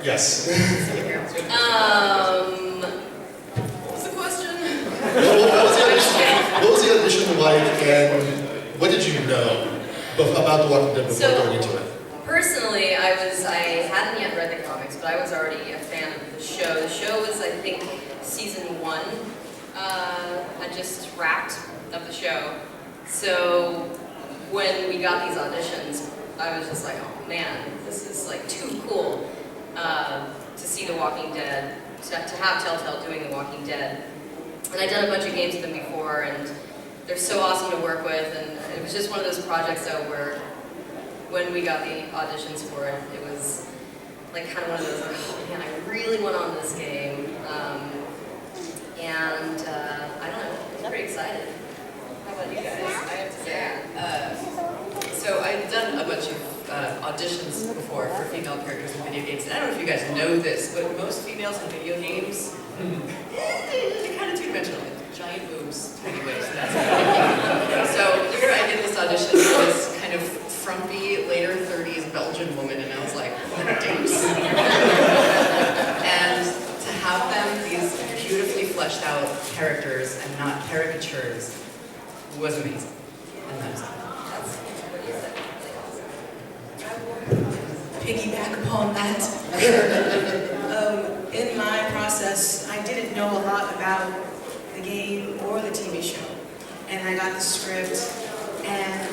Yes. What was the question? What was the audition like, and what did you know about The Walking Dead before going into it? Personally, I hadn't yet read the comics, but I was already a fan of the show. The show was, I think, season 1. I just wrapped of the show. So when we got these auditions, I was just like, oh man, this is like too cool to see The Walking Dead, to have Telltale doing The Walking Dead. And I'd done a bunch of games with them before, and they're so awesome to work with, and it was just one of those projects though where when we got the auditions for it, it was like kind of one of those, like, oh man, I really want on this game. I don't know, I'm pretty excited. How about you guys? I have to say. So I've done a bunch of auditions before for female characters in video games. And I don't know if you guys know this, but most females in video games, they're kind of two-dimensional. Giant boobs, tiny waist, that's it. So here I did this audition for this kind of frumpy, later 30s Belgian woman, and I was like, deuce. And to have them, these beautifully fleshed out characters and not caricatures, was amazing. And that's Piggyback upon that. In my process, I didn't know a lot about the game or the TV show. And I got the script and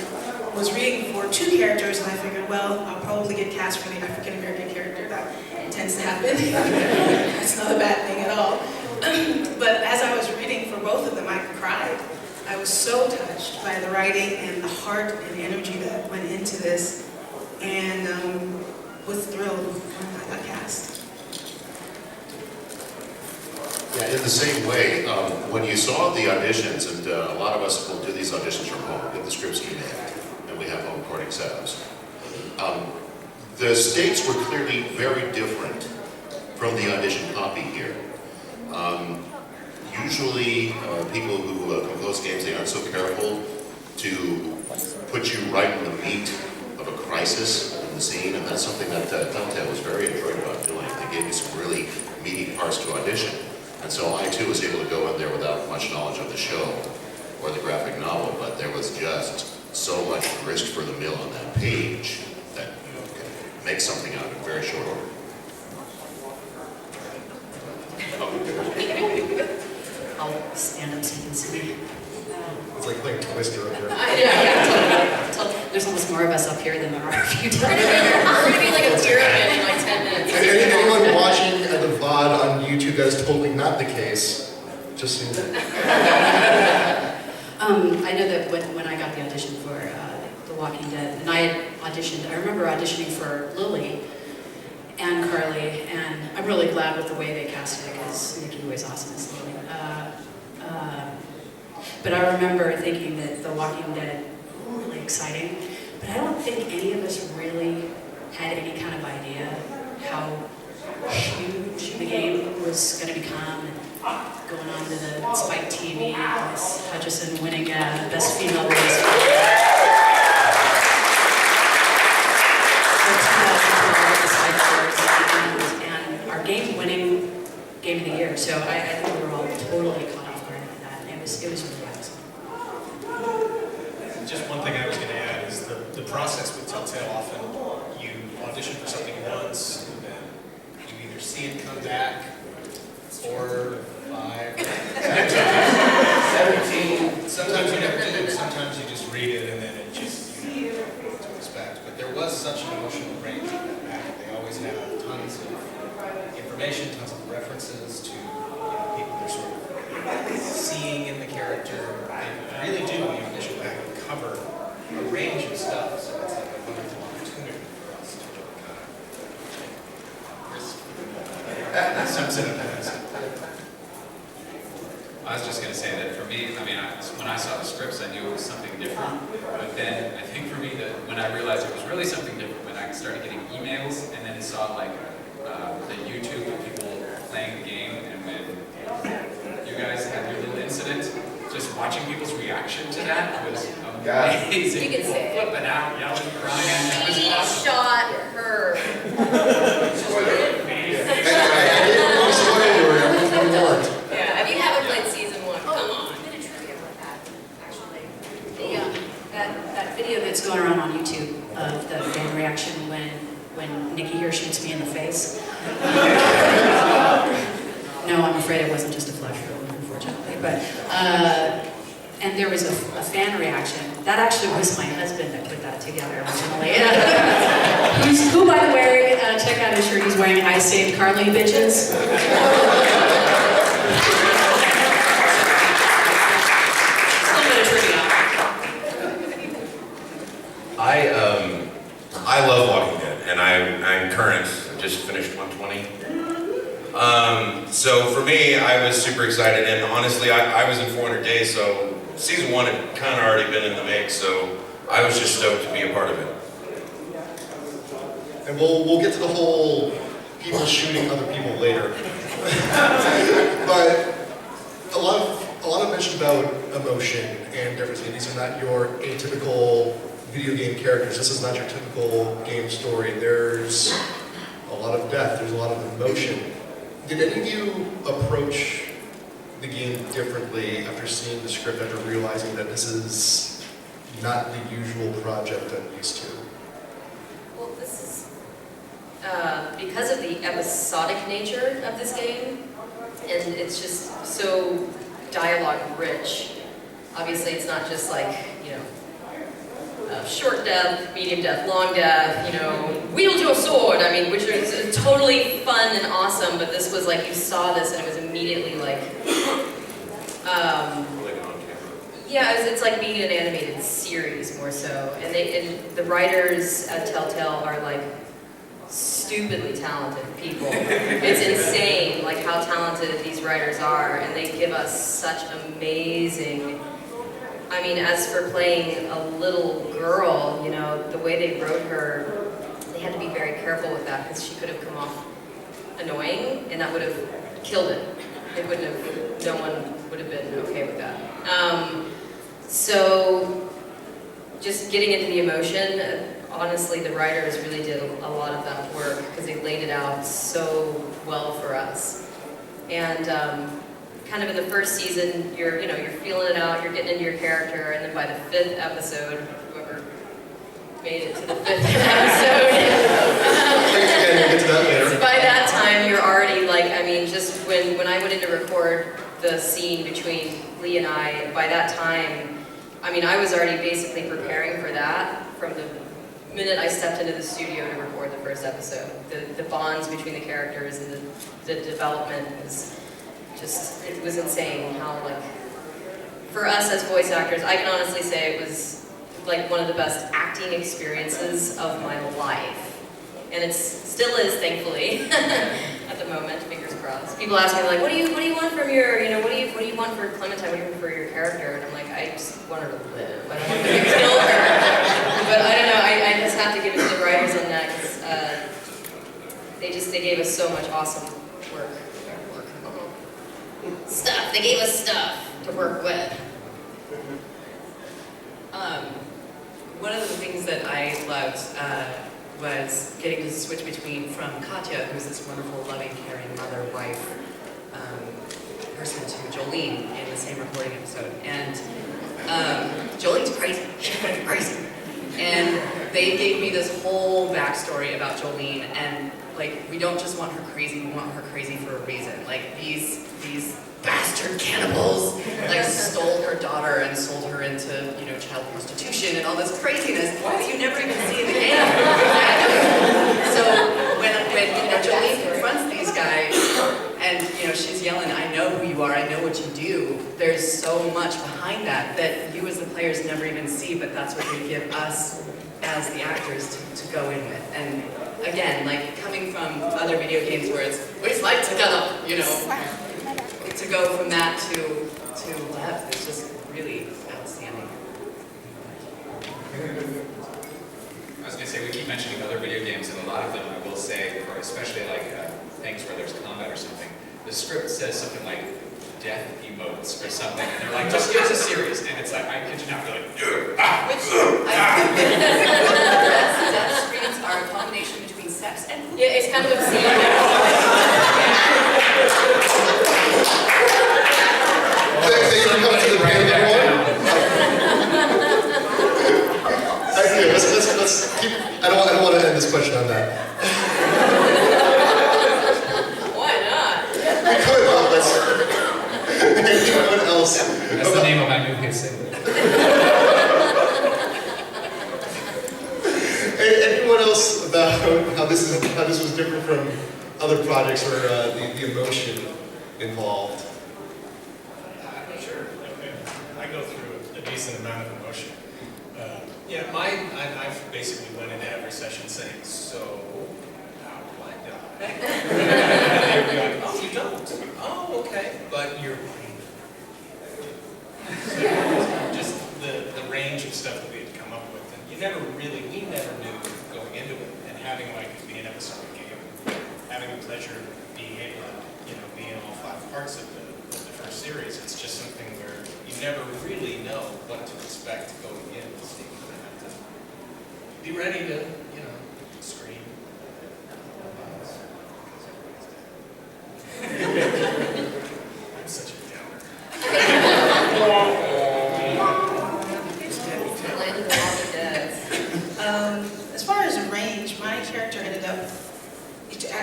was reading for 2 characters, and I figured, well, I'll probably get cast for the African-American character. That tends to happen. That's not a bad thing at all. But as I was reading for both of them, I cried. I was so touched by the writing and the heart and the energy that went into this, and was thrilled when I got cast. Yeah, in the same way, when you saw the auditions, and a lot of us will do these auditions from home, get the scripts emailed, and we have home recording setups. The stakes were clearly very different from the audition copy here. Usually, people who compose games, they aren't so careful to put you right in the meat of a crisis in the scene, and that's something that Telltale was very adroit about doing. They gave you some really meaty parts to audition. And so I too was able to go in there without much knowledge of the show or the graphic novel, but there was just so much grist for the mill on that page that you could make something out in very short order. I'll stand up so you can see me. It's like playing Twister up here. Yeah, totally. There's almost more of us up here than there are a few times. We're gonna be like a pyramid in like 10 minutes. Anyone watching the VOD on YouTube, that is totally not the case. Just so you know. I know that when I got the audition for The Walking Dead, and I had auditioned, I remember auditioning for Lily and Carly, and I'm really glad with the way they casted it, because Nikki was awesome as Lily. But I remember thinking that The Walking Dead was really exciting, but I don't think any of us really had any kind of idea how huge the game was going to become, and going on to the Spike TV, Miss Hutchison winning Best Female Voice for 2012 the Spike Awards, and our game winning Game of the Year. So I think we were all totally caught off guard by that, and it was really awesome. Just one thing I was going to add is the process with Telltale. Often you audition for something once, and then you either see it come back, 4, 5, 17. Sometimes you never do. Sometimes you just read it and then it just, you know what to expect. But there was such an emotional range in that packet. They always have tons of information, tons of references to people they're sort of seeing in the character. They really do, when you audition back, cover a range of stuff. So it's like a wonderful opportunity for us to really kind of risk some symptoms. I was just going to say that for me, I mean, when I saw the scripts, I knew it was something different. But then I think for me, that when I realized it was really something different, when I started getting emails and then saw like the YouTube of people playing the game, and when you guys had your little incident, just watching people's reaction to that was amazing. You can say it. Flipping out, yelling, crying. It was She awesome. shot her. Man. video that's going around on YouTube of the fan reaction when Nikki here shoots me in the face. No, I'm afraid it wasn't just a flash roll, unfortunately. But and there was a fan reaction. That actually was my husband that put that together originally. Who, by the way, check out his shirt. He's wearing "I Saved Carly, Bitches." I love Walking Dead, and I'm current. I just finished 120. So for me, I was super excited, and honestly, I was in 400 days, so season 1 had kind of already been in the make, so I was just stoked to be a part of it. And we'll get to the whole people shooting other people later. But a lot of mention about emotion and diversity. These are not your atypical video game characters. This is not your typical game story. There's a lot of death. There's a lot of emotion. Did any of you approach the game differently after seeing the script, after realizing that this is not the usual project I'm used to? Well, this is because of the episodic nature of this game, and it's just so dialogue rich. Obviously, it's not just like, you know, short death, medium death, long death, you know, wield your sword. I mean, which is totally fun and awesome, but this was like, you saw this and it was immediately like, yeah, it's like being in an animated series more so. And the writers at Telltale are like stupidly talented people. It's insane like how talented these writers are, and they give us such amazing, I mean, as for playing a little girl, you know, the way they wrote her, they had to be very careful with that because she could have come off annoying, and that would have killed it. It wouldn't have, no one would have been okay with that. So, just getting into the emotion, honestly, the writers really did a lot of that work because they laid it out so well for us. And kind of in the first season, you're feeling it out, you're getting into your character, and then by the 5th episode, whoever made it to the 5th episode, by that time you're already like, I mean, just when I went in to record the scene between Lee and I, by that time, I mean, I was already basically preparing for that from the minute I stepped into the studio to record the first episode. The bonds between the characters and the development was just, it was insane how, like, for us as voice actors, I can honestly say it was like one of the best acting experiences of my life. And it still is, thankfully, at the moment, fingers crossed. People ask me, like, what do you want from your, you know, what do you want for Clementine, what do you want for your character? And I'm like, I just want her to live. I don't want to kill her. But I don't know, I just have to give it to the writers on that, because they gave us so much awesome work. Stuff, they gave us stuff to work with. One of the things that I loved was getting to switch from Katya, who's this wonderful, loving, caring mother, wife, person, to Jolene in the same recording episode. And Jolene's crazy. She's crazy. And they gave me this whole backstory about Jolene, and like, we don't just want her crazy, we want her crazy for a reason. Like, these bastard cannibals like stole her daughter and sold her into, you know, child prostitution and all this craziness that you never even see in the game. So when you know, Jolene confronts these guys and, you know, she's yelling, I know who you are, I know what you do, there's so much behind that you as the players never even see, but that's what they give us as the actors to go in with. And again, like, coming from other video games where it's, we fight together, you know, to go from that to depth is just really outstanding. I was going to say, we keep mentioning other video games, and a lot of them, I will say, for especially like things where there's combat or something, the script says something like death emotes or something, and they're like, just give us a series, and it's like, I kid you not, they're like, Which death screens are a combination between sex and Yeah, it's kind of obscene. Thank you for coming to the panel, everyone. Let's keep, I don't want to end this question on that. Why not? We could, let's, anyone else? That's the name of my new hit single. Anyone else about how this was different from other projects or the emotion involved? Sure. I go through a decent amount of emotion. Yeah, I've basically went into every session saying, so, how do I die? And they'd be like, oh, you don't? Oh, okay. But you're just the range of stuff that we had come up with. And we never knew going into it. And having like be an episodic game, having the pleasure of being able to, be in all 5 parts of the first series, it's just something where you never really know what to expect going in. So you have to be ready to, scream. I'm such a downer. Land of the Walking Dead. As far as the range, my character ended up,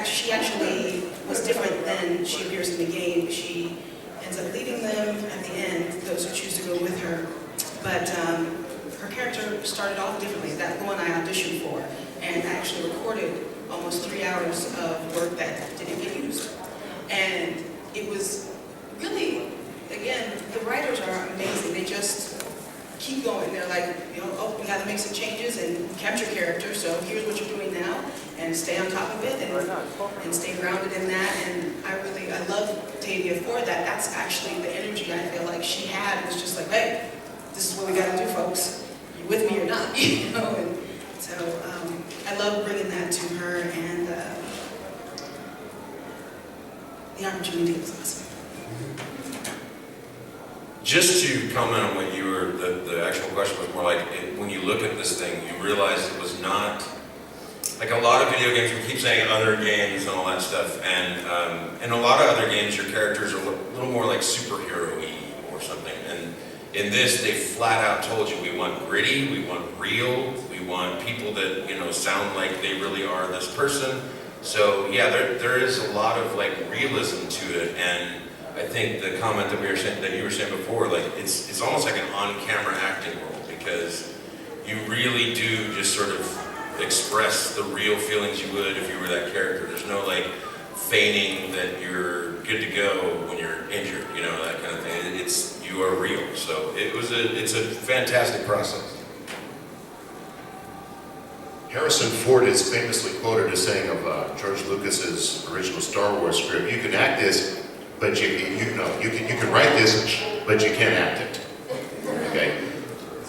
she actually was different than she appears in the game. She ends up leading them at the end, those who choose to go with her. But her character started off differently. That one I auditioned for and actually recorded almost 3 hours of work that didn't get used. And it was really, again, the writers are amazing. They just keep going. They're like, oh, we got to make some changes and capture character, so here's what you're doing now, and stay on top of it and stay grounded in that. And I love Tavia for that. That's actually the energy I feel like she had. It was just like, hey, this is what we got to do, folks. You with me or not, And so I love bringing that to her, and the opportunity was awesome. Just to comment on what you were, the actual question was more like, when you look at this thing, you realize it was not, like a lot of video games, we keep saying other games and all that stuff, and in a lot of other games, your characters are a little more like superhero-y or something, and in this, they flat out told you, we want gritty, we want real, we want people that, sound like they really are this person. So yeah, there is a lot of like realism to it, and I think the comment that you were saying before, like it's almost like an on-camera acting role, because you really do just sort of express the real feelings you would if you were that character. There's no like feigning that you're good to go when you're injured, that kind of thing. You are real. So it's a fantastic process. Harrison Ford is famously quoted as saying of George Lucas's original Star Wars script, you can act this, but you can write this, but you can't act it. Okay?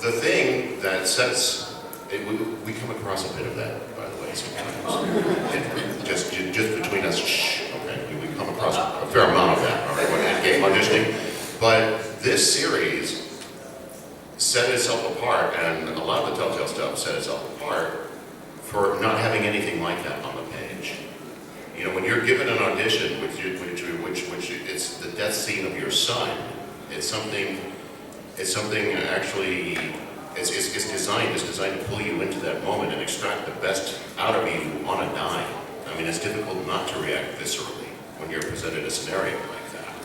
The thing that sets, we come across a bit of that, by the way, sometimes. Just between us, okay? We come across a fair amount of that, all right, when in game auditioning. But this series set itself apart, and a lot of the Telltale stuff set itself apart for not having anything like that on the page. When you're given an audition, which it's the death scene of your son, it's something actually, it's designed to pull you into that moment and extract the best out of you on a dime. I mean, it's difficult not to react viscerally when you're presented a scenario like that.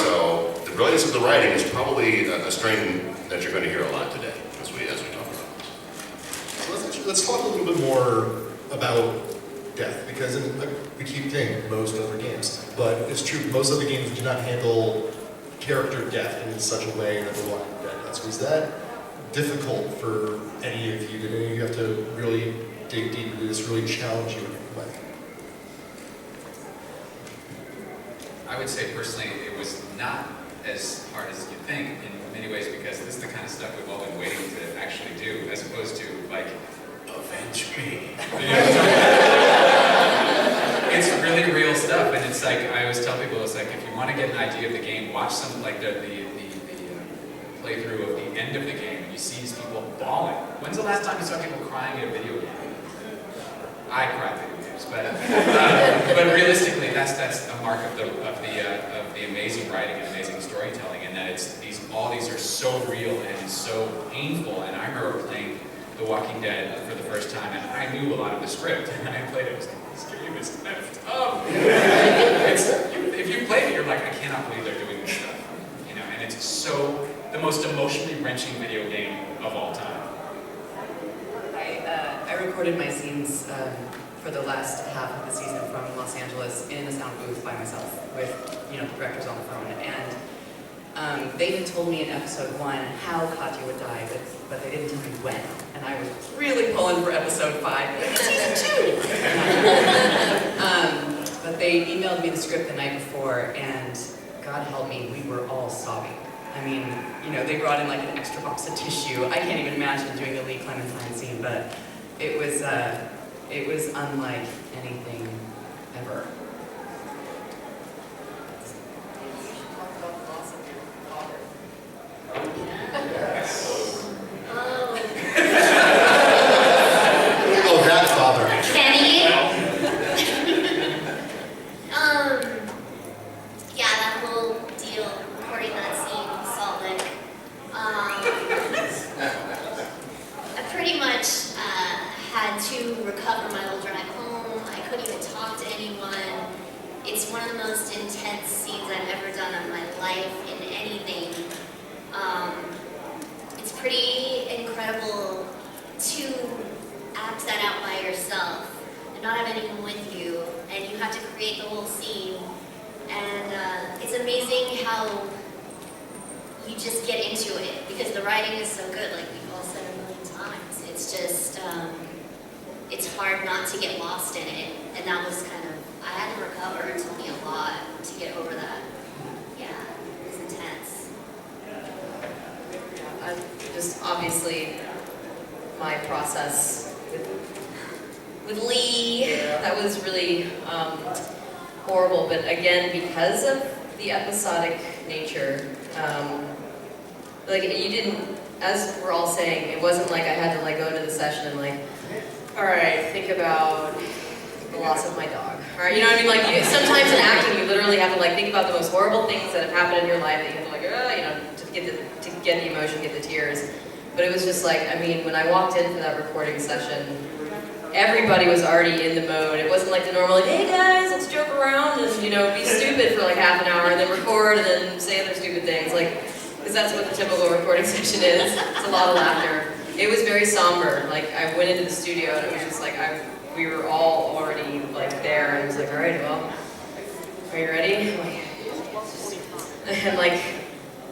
So the brilliance of the writing is probably a strain that you're going to hear a lot today as we talk about this. Let's talk a little bit more about death, because we keep saying most other games, but it's true, most other games do not handle character death in such a way that The Walking Dead does. Was that difficult for any of you? Did any of you have to really dig deep into this, really challenge you in any way? I would say personally, it was not as hard as you think in many ways, because this is the kind of stuff we've all been waiting to actually do, as opposed to like, avenge me. It's really real stuff, and it's like, I always tell people, it's like, if you want to get an idea of the game, watch some, like the playthrough of the end of the game, and you see these people bawling. When's the last time you saw people crying at a video game? I cry at video games, but realistically, that's a mark of the amazing writing and amazing storytelling, and that all these are so real and so painful. And I remember playing The Walking Dead for the first time, and I knew a lot of the script, and I played it. I was like, this game is effed up. If you played it, you're like, I cannot believe they're doing this stuff. You know, and it's so the most emotionally wrenching video game of all time. I recorded my scenes for the last half of the season from Los Angeles in a sound booth by myself with, you know, the directors on the phone. And they had told me in episode 1 how Katya would die, but they didn't tell me when. And I was really pulling for episode 5, season 2! But they emailed me the script the night before, and God help me, we were all sobbing. I mean, you know, they brought in like an extra box of tissue. I can't even imagine doing a Lee Clementine scene, but it was unlike anything ever. Oh, that father. Kenny? Yeah, that whole deal, recording that scene in Salt Lake. I pretty much had to recover my old drive home. I couldn't even talk to anyone. It's one of the most intense scenes I've ever done in my life in anything. It's pretty incredible to act that out by yourself and not have anyone with you, and you have to create the whole scene. And it's amazing how you just get into it because the writing is so good, like we've all said a million times. It's just, it's hard not to get lost in it, and that was kind of, I had to recover. It took me a lot to get over that. Yeah, it was intense. Just obviously my process with Lee, that was really horrible, but again, because of the episodic nature, like you didn't, as we're all saying, it wasn't like I had to like go into the session and like, all right, think about the loss of my dog. All right, you know what I mean? Like sometimes in acting, you literally have to like think about the most horrible things that have happened in your life that you have to like, you know, to get the emotion, get the tears. But it was just like, I mean, when I walked in for that recording session, everybody was already in the mode. It wasn't like the normal, like, hey guys, let's joke around and, you know, be stupid for like half an hour and then record and then say other stupid things. Like, because that's what the typical recording session is. It's a lot of laughter. It was very somber. Like, I went into the studio and it was just like, we were all already like there. And I was like, all right, well, are you ready? And like,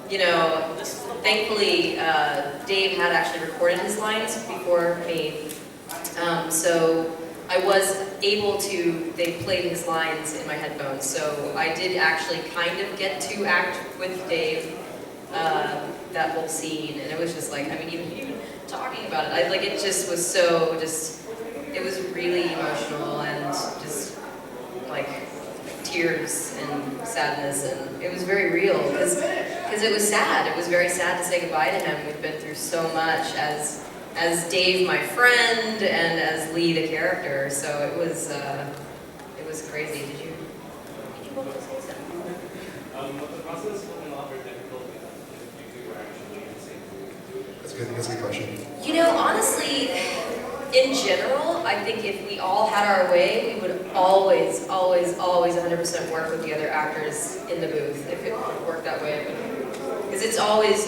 you know, thankfully, Dave had actually recorded his lines before me. So I was able to, they played his lines in my headphones. So I did actually kind of get to act with Dave that whole scene. And it was just like, I mean, even talking about it, like it just was so it was really emotional and just like tears and sadness, and it was very real because it was sad. It was very sad to say goodbye to him. We've been through so much as Dave, my friend, and as Lee, the character. So it was crazy. Did you both say something? Was the process a lot more difficult if you two were actually in the same group? That's a good question. You know, honestly, in general, I think if we all had our way, we would always 100% work with the other actors in the booth, if it worked that way. Because it's always,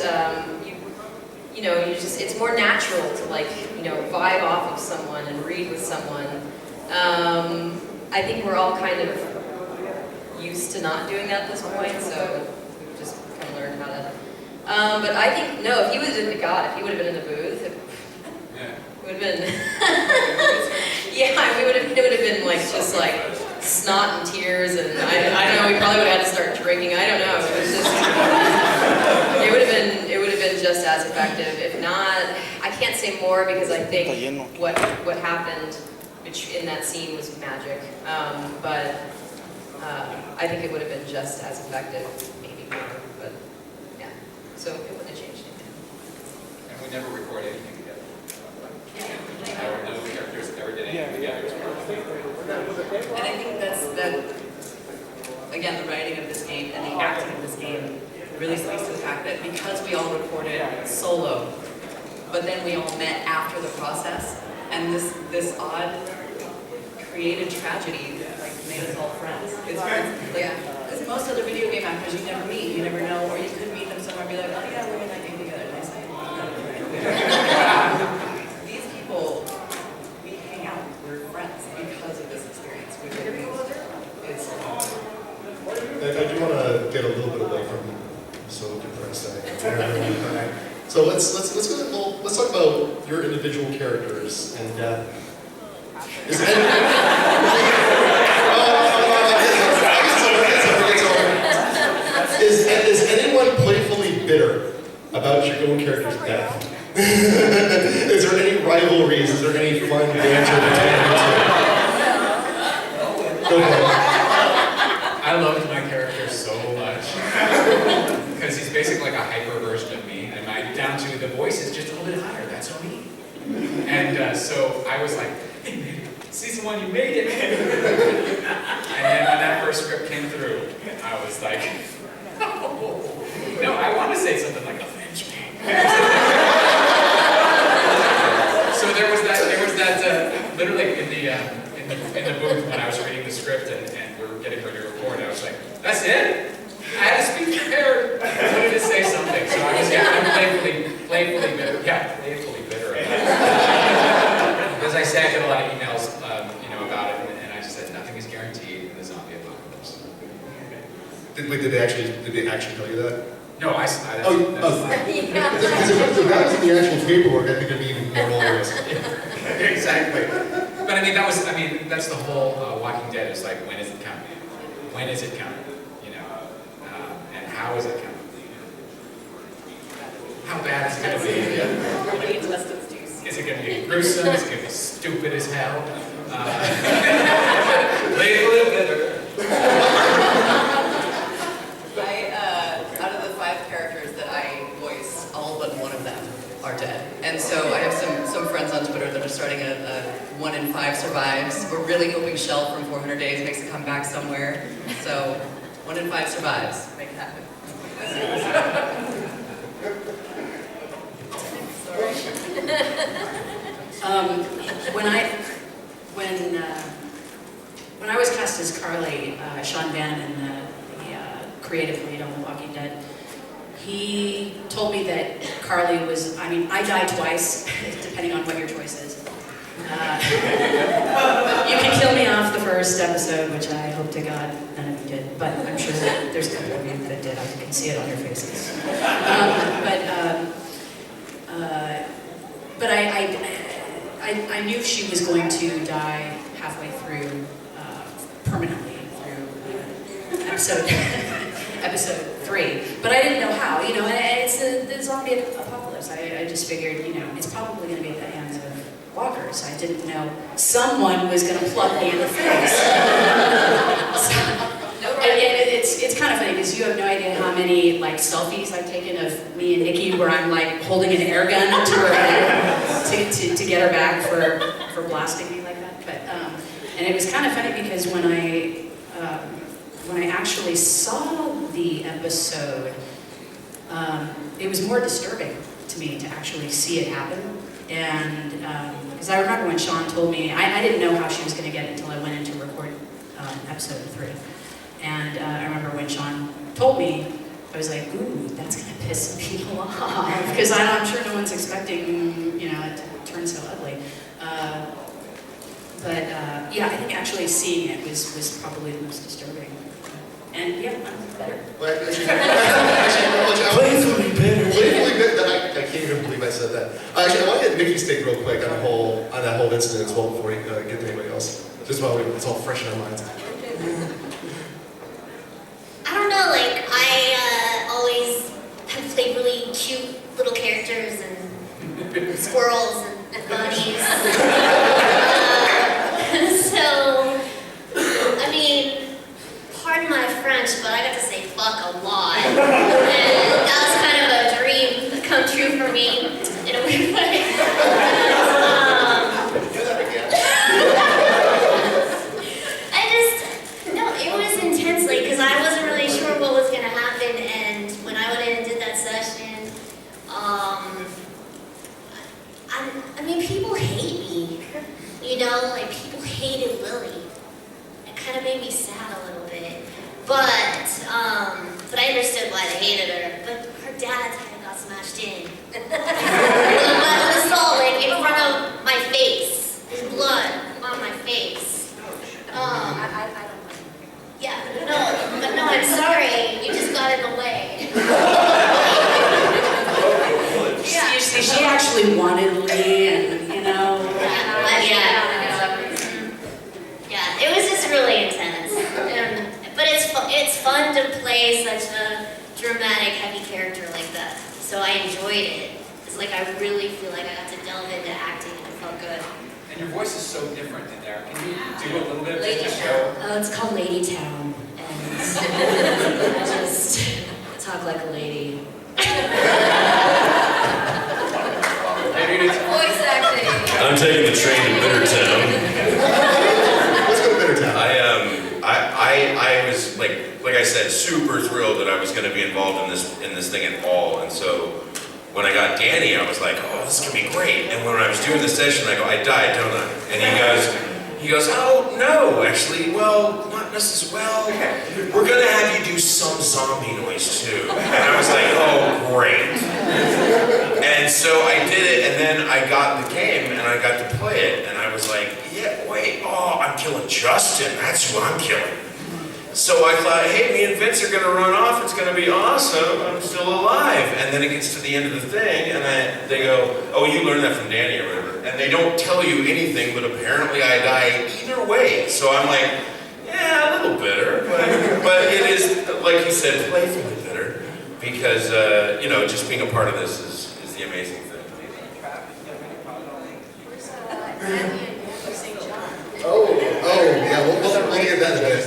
you know, it's more natural to like, you know, vibe off of someone and read with someone. I think we're all kind of used to not doing that at this point, so we've just kind of learned how to. But I think, no, if he would have been in the booth, it would have been, yeah, it would have been like, just like, snot and tears, and I don't know, we probably would have had to start drinking, I don't know, it was just, it would have been just as effective. If not, I can't say more because I think what happened in that scene was magic, but I think it would have been just as effective, maybe more, but yeah, so it wouldn't have changed anything. And we never record anything together. No characters ever did anything together. And I think that, again, the writing of this game and the acting of this game really speaks to the fact that because we all recorded solo, but then we all met after the process, and this odd created tragedy like made us all friends. It's like, because most other video game actors you never meet, you never know, or you could meet them somewhere and be like, oh yeah, we're in that game together. And I say, these people, we hang out, we're friends because of this experience, which I think is I do want to get a little bit away from so depressed. So let's talk about your individual characters and is anyone playfully bitter about your own character's death? Is there any rivalries? Is there any fun banter between you two? Go ahead. I loved my character so much because he's basically like a hyper version of me, and down to the voice is just a little bit higher. That's so me. And so I was like, "Hey man, season 1, you made it!" And then when that first script came through, I was like, "No, I want to say something like avenge me." So there was that literally in the booth when I was reading the script and we were getting ready to record, I was like, that's it? I had a speech prepared. I wanted to say something, so I was I'm playfully bitter. Yeah, playfully bitter about it. As I say, I get a lot of emails, about it, and I just said nothing is guaranteed in the zombie apocalypse. Did they actually tell you that? No, I Because if that was in the actual paperwork, I think it'd be even more hilarious. Exactly. But that's the whole Walking Dead is like, when is it coming? When is it coming? And how is it coming? How bad is it going to be? Nobody needs Weston's juice. Is it going to be gruesome? Is it going to be stupid as hell? Label bitter. Out of the 5 characters that I voice, all but one of them are dead. And so I have some friends on Twitter that are starting a 1 in 5 survives. We're really hoping Shell from 400 Days makes a comeback somewhere. So 1 in 5 survives. Make it happen. When I was cast as Carly, Sean Bannon, the creative lead on The Walking Dead, he told me that Carly was, I died twice, depending on what your choice is. You can kill me off the first episode, which I hope to God none of you did, but I'm sure that there's a couple of you that did. I can see it on your faces. But I knew she was going to die halfway through, permanently through episode 3. But I didn't know how, and it's the zombie apocalypse. I just figured, it's probably going to be at the hands of walkers. I didn't know someone was going to plug me in the face. It's kind of funny because you have no idea how many selfies I've taken of me and Nikki where I'm holding an air gun to her head to get her back for blasting me like that. But and it was kind of funny because when I actually saw the episode, it was more disturbing to me to actually see it happen. And because I remember when Sean told me, I didn't know how she was going to get it until I went in to record episode 3. And I remember when Sean told me, I was like, ooh, that's going to piss people off. Because I'm sure no one's expecting, it to turn so ugly. Yeah, I think actually seeing it was probably the most disturbing. And yeah, I'm better. Playfully bitter. Playfully bitter. I can't even believe I said that. Actually, I want to get Nikki's take real quick on that whole incident as well before we get to anybody else. Just while it's all fresh in our minds. I don't know, I always have played really cute little characters and squirrels and bunnies. So, pardon my French, but I got to say fuck a lot. And that was kind of a dream come true for me in a weird way. Do that again. It was intensely because I wasn't really sure what was going to happen, and when I went in and did that session, know, like people hated Lily. It kind of made me sad a little bit. But I understood why they hated her. But her dad's head got smashed in. With a saw, like, in front of my face. There's blood on my face. I don't know. Yeah, no, I'm sorry. You just got in the way. You see, she actually wanted Lee, and you know. Yeah, it was just really intense. But it's fun to play such a dramatic, heavy character like that. So I enjoyed it. It's like I really feel like I got to delve into acting and it felt good. And your voice is so different in there. Can you do a little bit of Lady just to show? Oh, it's called Lady Town, and I just talk like a lady. Maybe it's Voice acting. I'm taking the train to Bittertown. Let's go to Bittertown. I was like I said, super thrilled that I was going to be involved in this thing at all. And so when I got Danny, I was like, oh, this is going to be great. And when I was doing the session, I go, I died, don't I? And he goes, oh no, actually, well, not necessarily. Well, we're going to have you do some zombie noise too. And I was like, oh, great. And so I did it, and then I got the game, and I got to play it, and I was like, yeah, wait, oh, I'm killing Justin, that's who I'm killing. So I thought, hey, me and Vince are gonna run off, it's gonna be awesome, I'm still alive. And then it gets to the end of the thing, and they go, oh, you learned that from Danny or whatever. And they don't tell you anything, but apparently I die either way. So I'm like, yeah, a little bitter, but it is, like he said, playfully bitter, because, you know, just being a part of this is the amazing thing. Yeah, we'll get that in a bit.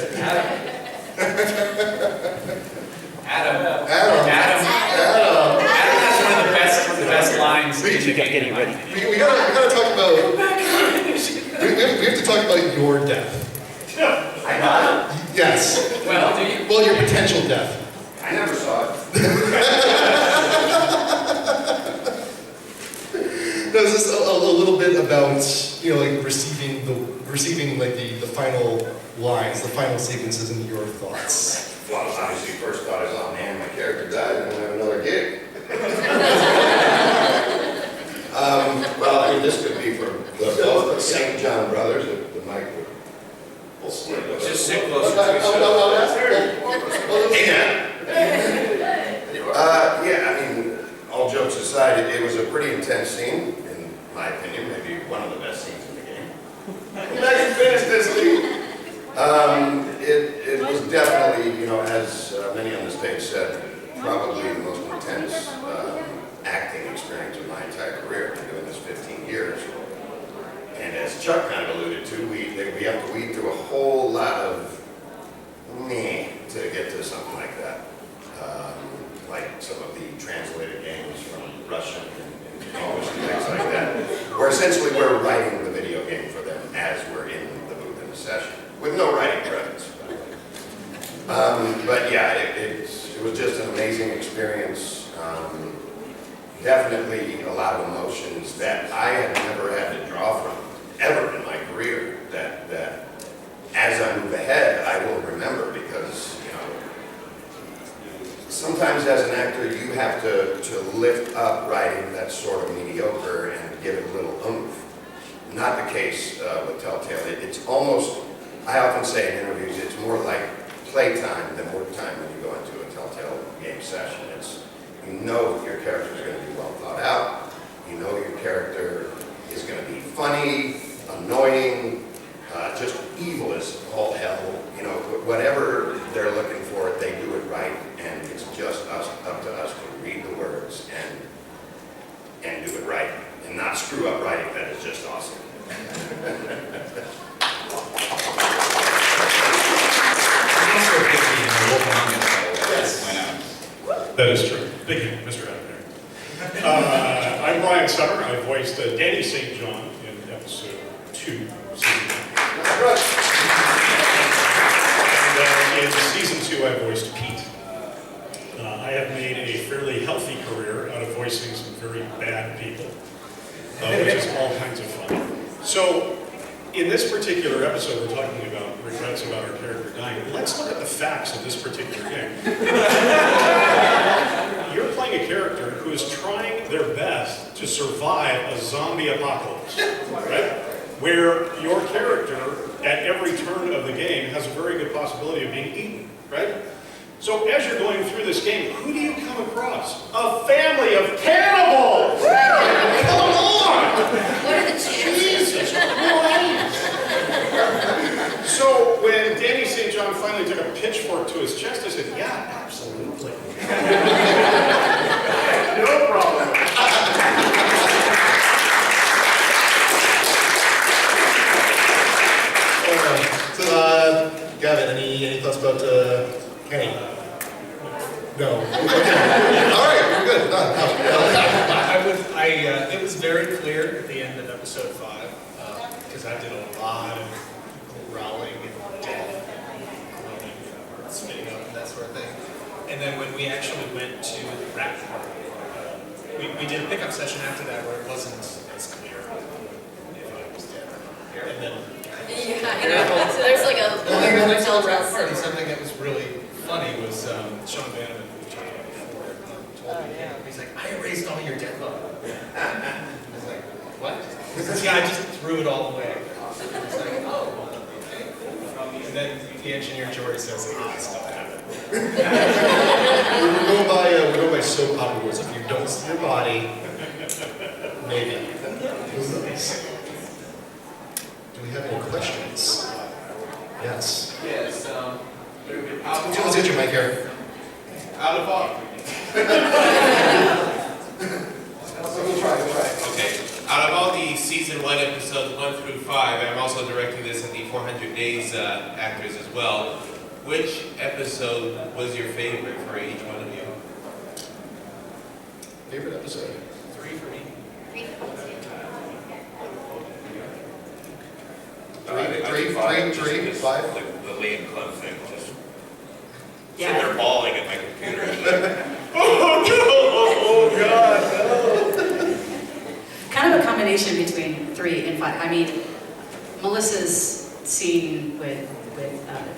Adam. Adam. Adam has one of the best lines in the game. We gotta talk about. We have to talk about your death. I got it. Yes. Well, do you? Well, your potential death. I never saw it. No, it's just a little bit about, you know, like receiving like the final lines, the final sequences, and your thoughts. Well, obviously, first thought is, oh man, my character died, and I have another gig. Well, I mean, this could be for both the St. John brothers, the mic will split. Just sit closer to each other. Hey, man. Yeah, I mean, all jokes aside, it was a pretty intense scene, in my opinion, maybe one of the best scenes in the game. I can finish this thing. It was definitely, you know, as many on the stage said, probably the most intense acting experience of my entire career. I've been doing this 15 years. And as Chuck kind of alluded to, we have to weed through a whole lot of meh to get to something like that. Like some of the translated games from Russian and English and things like that, where essentially we're writing the video game for them as we're in the booth in the session, with no writing credits. But yeah, it was just an amazing experience. Definitely a lot of emotions that I have never had to draw from, ever in my career, that as I move ahead, I will remember, because, you know, sometimes as an actor, you have to lift up writing that's sort of mediocre and give it a little oomph. Not the case with Telltale. It's almost, I often say in interviews, it's more like playtime than work time when you go into a Telltale game session. You know your character is going to be well thought out. You know your character is going to be funny, annoying, just evil as all hell. You know, whatever they're looking for, they do it right, and it's just up to us to read the words and do it right, and not screw up writing. That is just awesome. That is true. Thank you, Mr. Editor. I'm Brian Summer. I voiced Danny St. John in episode 2, season 1. And in season 2, I voiced Pete. I have made a fairly healthy career out of voicing some very bad people, which is all kinds of fun. So, in this particular episode, we're talking about regrets about our character dying. Let's look at the facts of this particular game. You're playing a character who is trying their best to survive a zombie apocalypse, right? Where your character, at every turn of the game, has a very good possibility of being eaten, right? So as you're going through this game, who do you come across? A family of cannibals! Come on! What are the chances? Jesus Christ! So when Danny St. John finally took a pitchfork to his chest, I said, yeah, absolutely. No problem. So, Gavin, any thoughts about Kenny? No. Okay. All right, we're good. Done. It was very clear at the end of episode 5, because I did a lot of growling and death, groaning, spitting up and that sort of thing. And then when we actually went to the rap part, we did a pickup session after that where it wasn't as clear if I was dead or not. And then Yeah, I know. So there's like a lawyer the who tells rap us. party, something that was really funny was Sean Bannerman, who we talked about before, told me, he's like, I erased all your death on. I was like, what? He says, yeah, I just threw it all away. It's like, oh, okay. And then the engineer Jordy says, stuff happened. We're going by soap opera rules. If you don't see your body, maybe. Who knows? Do we have any questions? Yes. Yes, Let's get your mic here. out of all. Okay. Out of all the season 1 episodes 1 through 5, I'm also directing this at the 400 Days actors as well. Which episode was your favorite for each one of you? Favorite episode? 3 for me. 3, 5. Like the Lee and Clem thing, just Yeah. sitting there bawling at my computer. Oh, God, no. Kind of a combination between 3 and 5. I mean, Melissa's scene with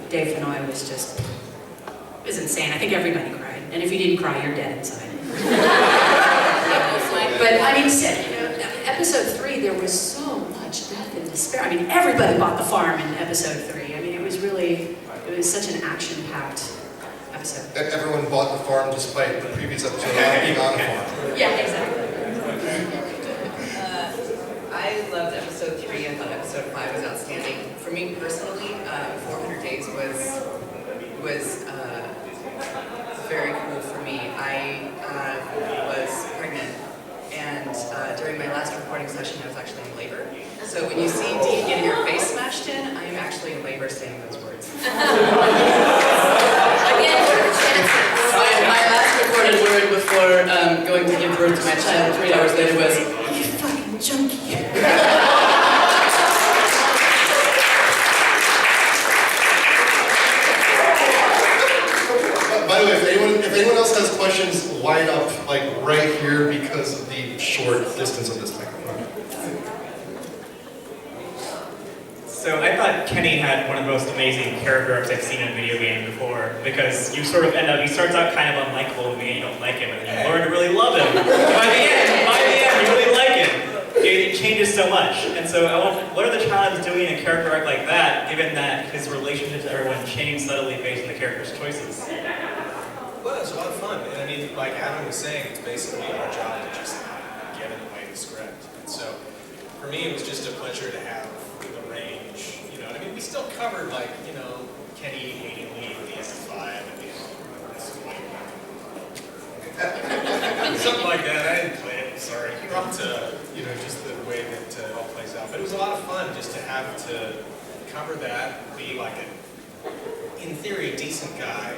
Dave Fennoy was just, it was insane. I think everybody cried. And if you didn't cry, you're dead inside. But I mean, episode 3, there was so much death and despair. I mean, everybody bought the farm in episode 3. I mean, it was such an action-packed episode. Everyone bought the farm despite the previous episode not being on a farm. Yeah, exactly. I loved episode 3. I thought episode 5 was outstanding. For me personally, 400 Days was very cool for me. I was pregnant, and during my last recording session, I was actually in labor. So when you see Dean getting her face smashed in, I am actually in labor saying those words. Again, what are the chances? My last recorded word before going to give birth to my child 3 hours later was, "You fucking junkie." By the way, if anyone else has questions, line up like right here because of the short distance of this microphone. So I thought Kenny had one of the most amazing character arcs I've seen in a video game before, because you sort of end up, he starts out kind of unlikable to me, you don't like him, and then you learn to really love him. By the end, you really like him. It changes so much. And so what are the challenges doing a character arc like that, given that his relationships to everyone change subtly based on the character's choices? Well, it was a lot of fun. And I mean, like Adam was saying, it's basically our job to just get in the way of the script. And so for me, it was just a pleasure to have the range. You know, I mean, we still covered like, Kenny hating Lee at the end of 5. I mean, something like that. I didn't play it. Sorry. But just the way that it all plays out. But it was a lot of fun just to have to cover that, be like in theory, a decent guy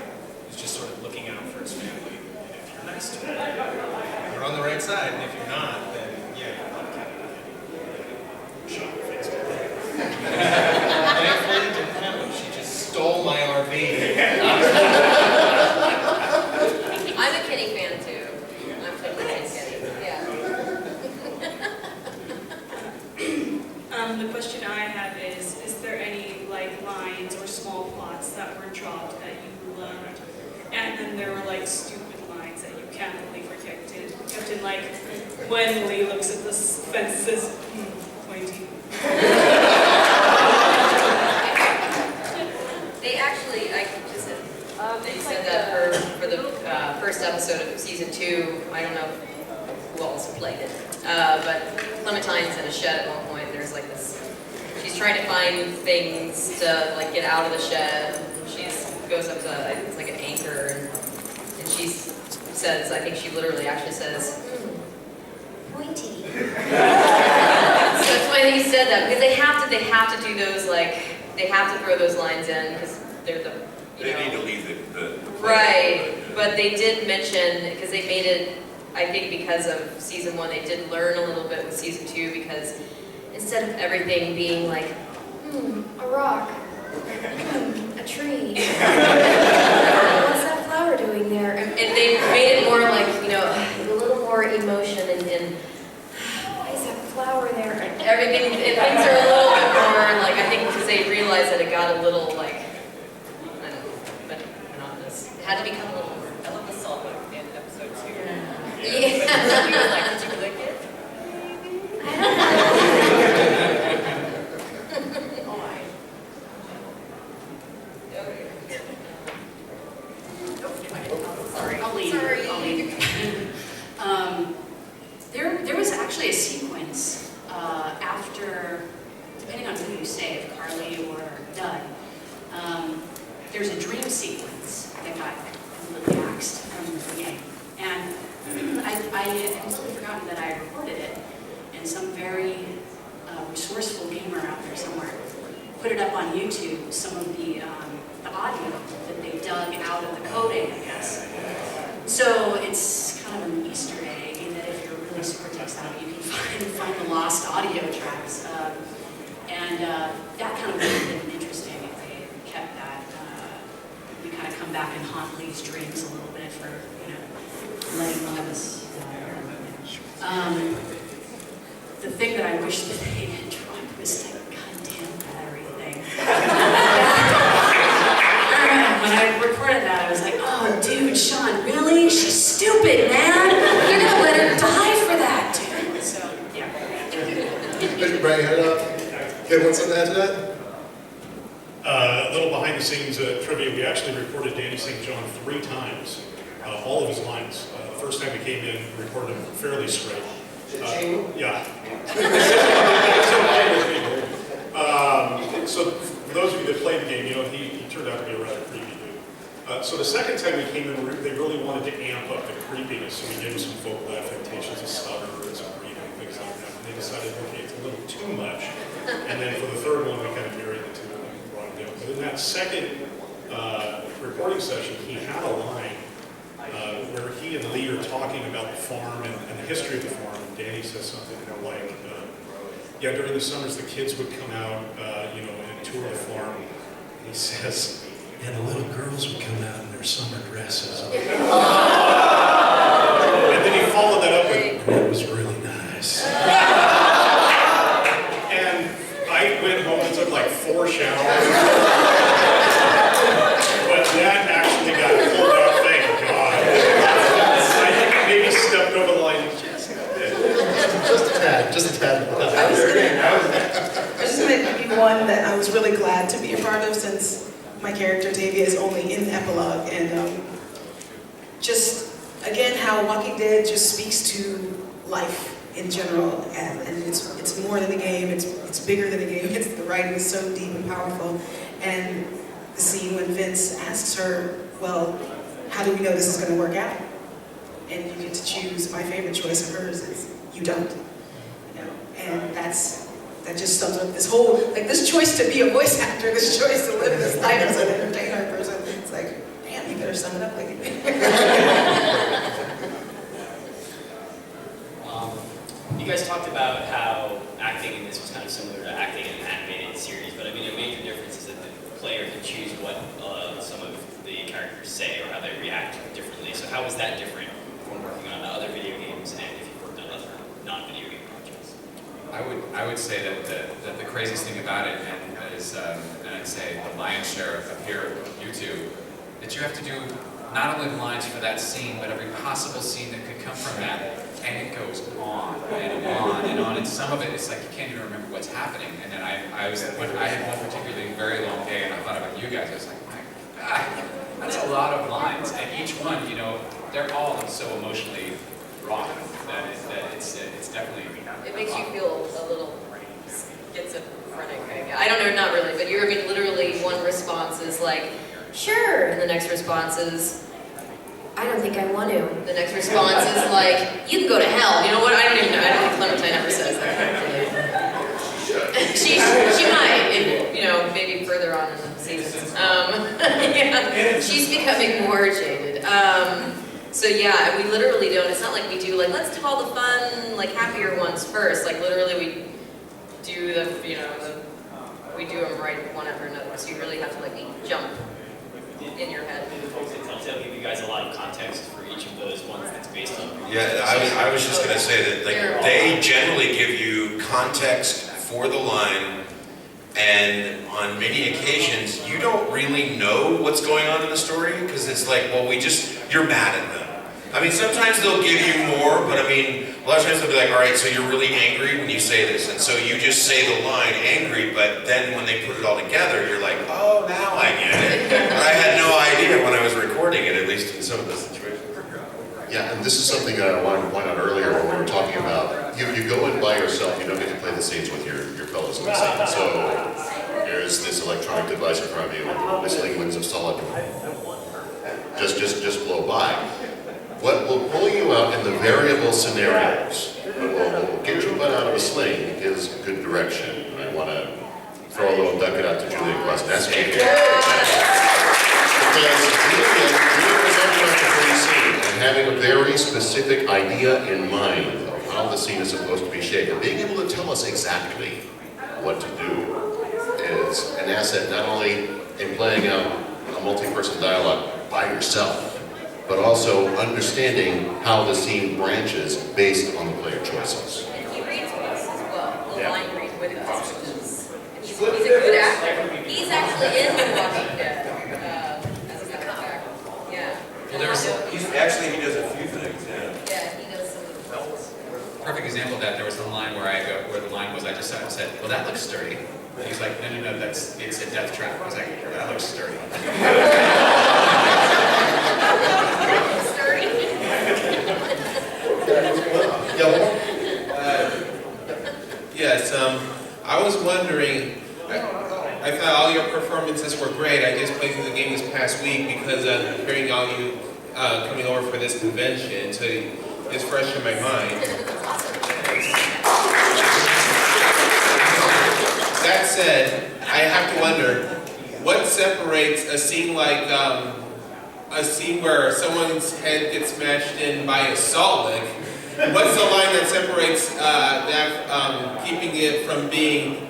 who's just sort of looking out for his family. And if you're nice to him, you're on the right side. And if you're not, then yeah, you're not kind of shot in the face. Thankfully, it didn't happen. She just stole my RV. I'm a Kenny fan too. I'm totally Kenny. Yeah. The question I have is, lines or small plots that were dropped that you loved. And then there were like stupid lines that you can't believe were kept in like when Lee looks at the fence and says, pointy. They actually, I just said, they said that for the first episode of season 2, I don't know who else played it, but Clementine's in a shed at one point. There's like this, she's trying to find things to like get out of the shed. She goes up to, I think it's like an anchor, and she says, I think she literally actually says, Pointy. So it's funny that you said that, because they have to do those, like, they have to throw those lines in, because they're the, you know. They need to lead the Right, but they did mention, because they made it, I think because of season 1, they did learn a little bit with season 2, because instead of everything being like, a rock, a tree, what's that flower doing there? And they made it more like, you know, a little more emotion and why is that flower there? And everything, and things are a little bit more like, I think because they realized that it got a little like, I don't know, but monotonous. It had to become a little more. I love the salt in episode 2. Yeah. He was like, did you lick it? There was actually a sequence after, depending on who you say, if Carly or Doug, there's a dream sequence that got completely axed from the beginning. And I had completely forgotten that I recorded it, and some very resourceful gamer out there somewhere put it up on YouTube, some of the audio that they dug out of the coding, I guess. So it's kind of an Easter egg in that if you're really super tech savvy, you can find the lost audio tracks. That kind of would have been interesting if they kept that. We kind of come back and haunt Lee's dreams a little bit for, you know, letting loose. The thing that I wish that they had dropped was that goddamn battery thing. When I recorded that, I was like, oh, dude, Sean, really? She's stupid, man. You're gonna let her die for that, dude. So, yeah. Brian, Ken, what's something to add to that? A little behind the scenes trivia, we actually recorded Danny St. John 3 times, all of his lines. The first time we came in, we recorded him fairly straight. Yeah. So for those of you that played the game, you know, he turned out to be a rather creepy dude. So the second time we came in, they really wanted to amp up the creepiness, so we gave him some vocal affectations, a stutter, and some breathing, things like that. And they decided, okay, it's a little too much. And then for the third one, we kind of married the two and brought it down. But in that second recording session, he had a line where he and Lee are talking about the farm and the history of the farm. And Danny says something like, yeah, during the summers, the kids would come out, you know, and tour the farm. He says, and the little girls would come out in their summer dresses. And then he followed that up with, that was really nice. And I went home and took like 4 showers. But that actually got pulled out, thank God. I think I maybe stepped over the line just a bit. Just a tad. I was going to give you one that I was really glad to be a part of, since my character Tavia is only in the epilogue, and just again how Walking Dead just speaks to life in general, and it's more than the game. It's bigger than the game. The writing is so deep and powerful, and the scene when Vince asks her, "Well, how do we know this is going to work out?" And you get to choose. My favorite choice of hers is you don't. You know, and that just sums up this whole, like, this choice to be a voice actor, this choice to live this life as an entertainer person. It's like, damn, you better sum it up like You guys talked about how acting in this was kind of similar to acting in an animated series, but I mean, a major difference is that the player can choose what some of the characters say or how they react differently. So how was that different from working on other video games and if you've worked on other non-video game projects? I would say that the craziest thing about it, and as I then say the lion's share of here, you two, that you have to do not only the lines for that scene, but every possible scene that could come from that, and it goes on and on and on, and some of it, it's like you can't even remember what's happening, and then I had one particularly very long day, and I thought about you guys, I was like, my God, that's a lot of lines, and each one, you know, they're all so emotionally raw that it's definitely... It makes you feel a little schizophrenic, I don't know, not really, but I mean, literally one response is like, sure, and the next response is, I don't think I want to. The next response is like, you can go to hell. You know what, I don't even know, I don't think Clementine ever says that, actually. She might, you know, maybe further on in the seasons. Yeah, she's becoming more jaded. So yeah, we literally don't, it's not like we do, like, let's do all the fun, like, happier ones first. Like, literally we do the, you know, we do them right one after another. So you really have to, like, jump in your head. Folks at Telltale give you guys a lot of context for each of those ones that's based on. Yeah, I was just going to say that like, they generally give you context for the line, and on many occasions, you don't really know what's going on in the story, because it's like, well, you're mad at them. I mean, sometimes they'll give you more, but I mean, a lot of times they'll be like, all right, so you're really angry when you say this, and so you just say the line angry, but then when they put it all together, you're like, oh, now I get it. But I had no idea when I was recording it, at least in some of the situations. Yeah, and this is something that I wanted to point out earlier when we were talking about, you go in by yourself, you don't get to play the scenes with your fellows in the scene. So there's this electronic device in front of you, whistling winds of solid. Just blow by. What will pull you out in the variable scenarios, what will get your butt out of a sling, is good direction. I want to throw a little ducat out to Julia Kwasniewski here. Because Julia was opening up the free scene and having a very specific idea in mind of how the scene is supposed to be shaped, and being able to tell us exactly what to do is an asset not only in playing out a multi-person dialogue by yourself, but also understanding how the scene branches based on the player choices. And he reads with us as well. He'll line read with us, which is, he's a good actor. He's actually in The Walking Dead, as a matter of fact. Yeah. Well, he does a few things, yeah. Yeah, he does some of the roles. Perfect example of that, there was one line where the line was, I just said, well, that looks sturdy. And he's like, no, it's a death trap. I was like, that looks sturdy. Yes, I was wondering, I thought all your performances were great. I just played through the game this past week because hearing all you coming over for this convention, so it's fresh in my mind. That said, I have to wonder, what separates a scene like a scene where someone's head gets smashed in by a salt lick? What's the line that separates that, keeping it from being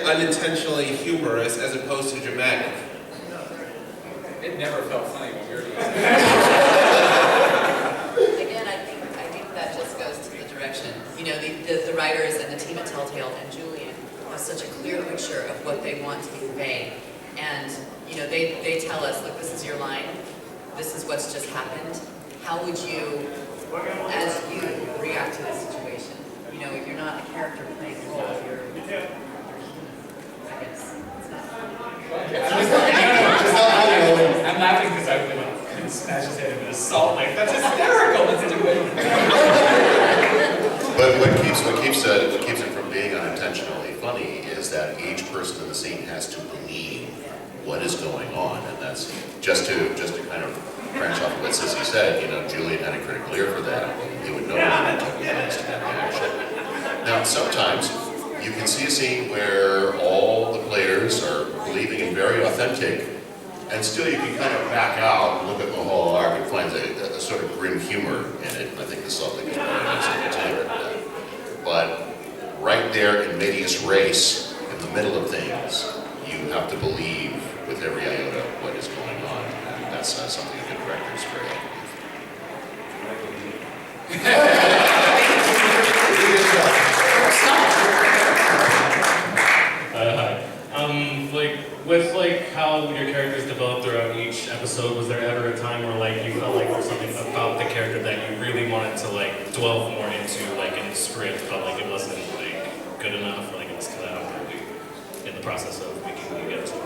unintentionally humorous as opposed to dramatic? It never felt funny when we were doing it. Again, I think that just goes to the direction. You know, the writers and the team at Telltale and Julian have such a clear picture of what they want to convey. And, you know, they tell us, look, this is your line. This is what's just happened. How would you, as you react to this situation? You know, if you're not a character playing a role, you're I guess, it's not. I'm laughing because I would smash his head with a salt like that's hysterical. Let's do it. But what keeps it from being unintentionally funny is that each person in the scene has to believe what is going on, and that's just to kind of branch off of what Sissy said. You know, Julian had a critical ear for that. He would know when to take place to that reaction. Now, sometimes you can see a scene where all the players are believing and very authentic, and still you can kind of back out and look at the whole arc and find a sort of grim humor in it. I think the Salt Lake is very nice to take that. But right there in medias res, in the middle of things, you have to believe with every iota what is going on. And that's something a good director is very Hi. Like with like how your characters developed throughout each episode, was there ever a time where like you felt like there was something about the character that you really wanted to like delve more into, like in the script, but like it wasn't like good enough, or like it was cut out in the process of making the episode?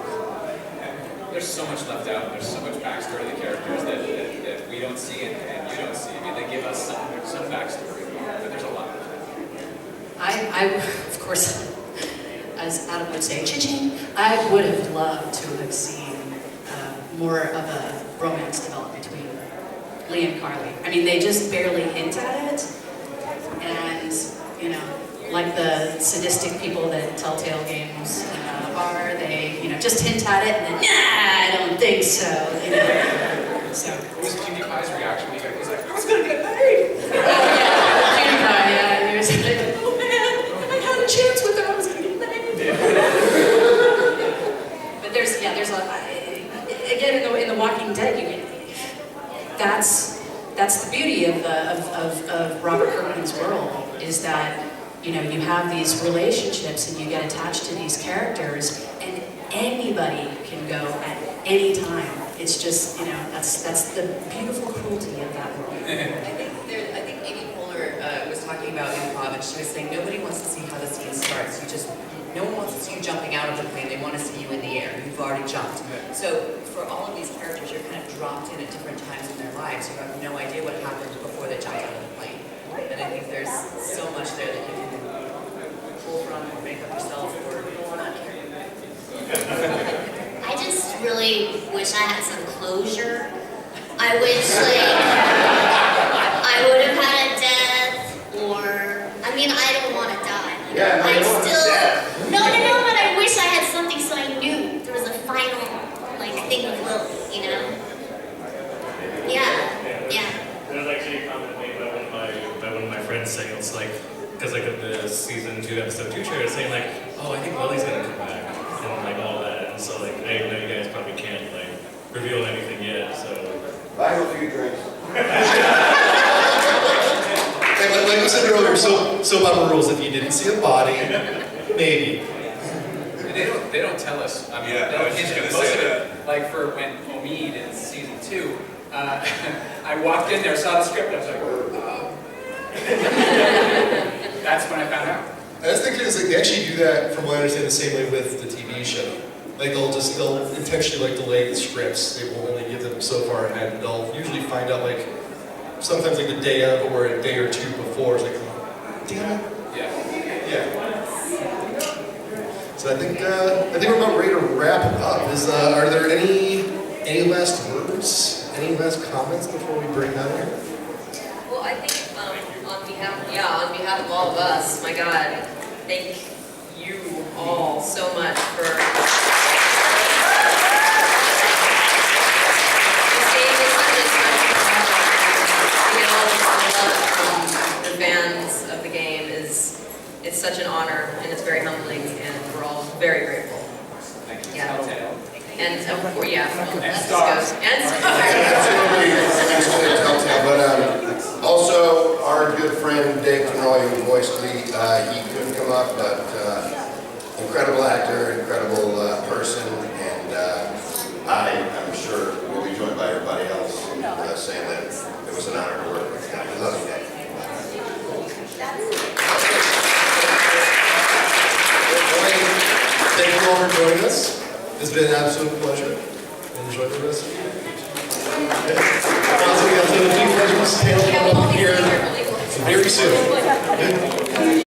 There's so much left out. There's so much backstory of the characters that we don't see and you don't see. I mean, they give us some backstory, but there's a lot. I of course, as Adam would say, cha-ching, I would have loved to have seen more of a romance develop between Lee and Carly. I mean, they just barely hint at it, and, you know, like the sadistic people that Telltale Games are, they, you know, just hint at it and then, nah, I don't think so, you know. So. What was PewDiePie's reaction? He's like, I was gonna get married! PewDiePie, yeah, he was like, oh man, I had a chance with her, I was gonna get married. But there's a, again, in the Walking Dead, you get, that's the beauty of Robert Kirkman's world, is that, you know, you have these relationships and you get attached to these characters, and anybody can go at any time. It's just, you know, that's the beautiful cruelty of that world. I think Amy Poehler was talking about improv, and she was saying nobody wants to see how the scene starts. No one wants to see you jumping out of the plane. They want to see you in the air. You've already jumped. So for all of these characters, you're kind of dropped in at different times in their lives. You have no idea what happened before they jumped out of the plane. And I think there's so much there that you can pull from or make up yourself or not care. I just really wish I had some closure. I wish, like, I would have had a death, or, I mean, I don't want to die. Yeah, I still, no, but I wish I had something so I knew there was a final, like, thing of will, you know? Yeah. There's actually a comment made by one of my friends saying, it's like, because like the season 2, episode 2 trailer, saying like, oh, I think Lily's gonna come back, and like all that, and so like, I know you guys probably can't like reveal anything yet, so. Buy a few drinks. Like we said earlier, soap opera rules. If you didn't see a body, maybe. They don't tell us. I mean, Yeah, I was just gonna most say of it, that. like for when Omid in season 2, I walked in there, saw the script, and I was like, that's when I found out. I was thinking is like they actually do that, from what I understand, the same way with the TV show. Like they'll intentionally like delay the scripts. They will only give them so far ahead, and they'll usually find out like sometimes like the day of or a day or two before. It's like, damn it. Yeah. So I think we're about ready to wrap it up. Are there any last words, any last comments before we bring that in? Well, I think on behalf of all of us, my God, thank you all so much for this game is such a special project. To get all this love from the fans of the game it's such an honor, and it's very humbling, and we're all very grateful. Thank you, Yeah. Telltale. And And stars. And Telltale, but also our good friend Dave Tenoy, who voiced Lee, he couldn't come up, but incredible actor, incredible person, and I'm sure we'll be joined by everybody else saying that it was an honor to work with him. We love you, Dave. Thank you all for joining us. It's been an absolute pleasure. Enjoy the rest of the evening. Also, we got the Big Legends panel coming up here very soon.